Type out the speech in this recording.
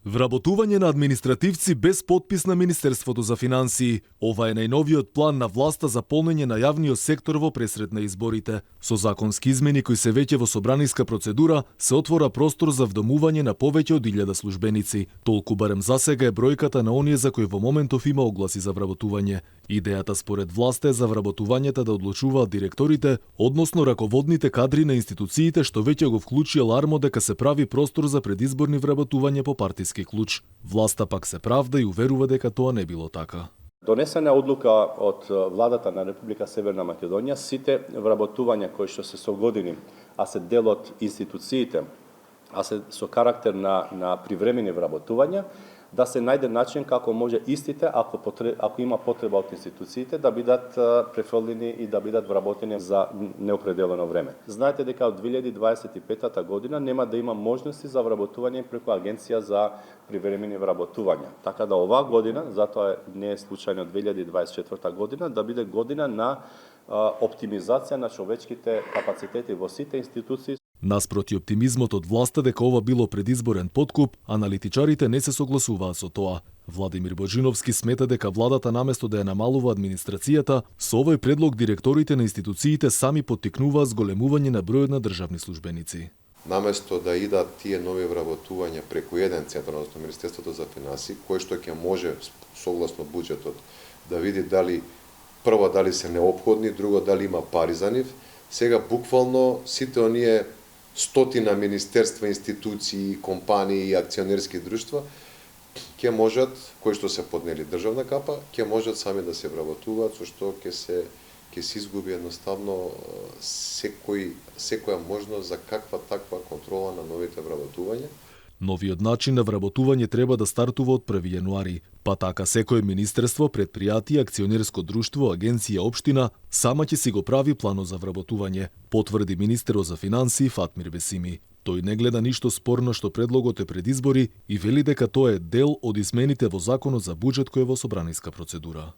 Вработување на административци без подпис на Министерството за финансии. Ова е најновиот план на власта за полнење на јавниот сектор во пресред на изборите. Со законски измени кои се веќе во собраниска процедура, се отвора простор за вдомување на повеќе од 1000 службеници. Толку барем засега е бројката на оние за кои во моментов има огласи за вработување. Идејата според власта е за вработувањата да одлучуваат директорите, односно раководните кадри на институциите, што веќе го вклучи алармо дека се прави простор за предизборни вработување по партиски клуч. Власта пак се правда и уверува дека тоа не било така. Донесена одлука од владата на Република Северна Македонија, сите вработувања кои што се со години, а се дел од институциите, а се со карактер на привремени вработувања, да се најде начин како може истите, ако има потреба од институциите, да бидат префрлени и да бидат вработени за неопределено време. Знаете дека од 2025 година нема да има можности за вработување преку Агенција за привремени вработувања. Така да оваа година, затоа не е случајно 2024 година, да биде година на оптимизација на човечките капацитети во сите институции. Наспроти оптимизмот од власта дека ова било предизборен подкуп, аналитичарите не се согласуваат со тоа. Владимир Божиновски смета дека владата наместо да ја намалува администрацијата, со овој предлог директорите на институциите сами поттикнуваат зголемување на бројот на државни службеници. Наместо да идат тие нови вработувања преку еден центар, односно Министерството за финансии, кој што ќе може согласно буџетот да види дали прво дали се неопходни, друго дали има пари за нив, сега буквално сите оние стотина министерства, институции, компании и акционерски друштва ќе можат, кои што се поднели државна капа, ќе можат сами да се вработуваат, со што ќе се изгуби едноставно секоја можност за каква таква контрола на новите вработувања. Новиот начин на вработување треба да стартува од 1 јануари, па така секое министерство, предпријатие, акционерско друштво, агенција, општина сама ќе си го прави планот за вработување, потврди министерот за финансии Фатмир Бесими. Тој не гледа ништо спорно што предлогот е пред избори и вели дека тоа е дел од измените во законот за буџет кој е во собраниска процедура.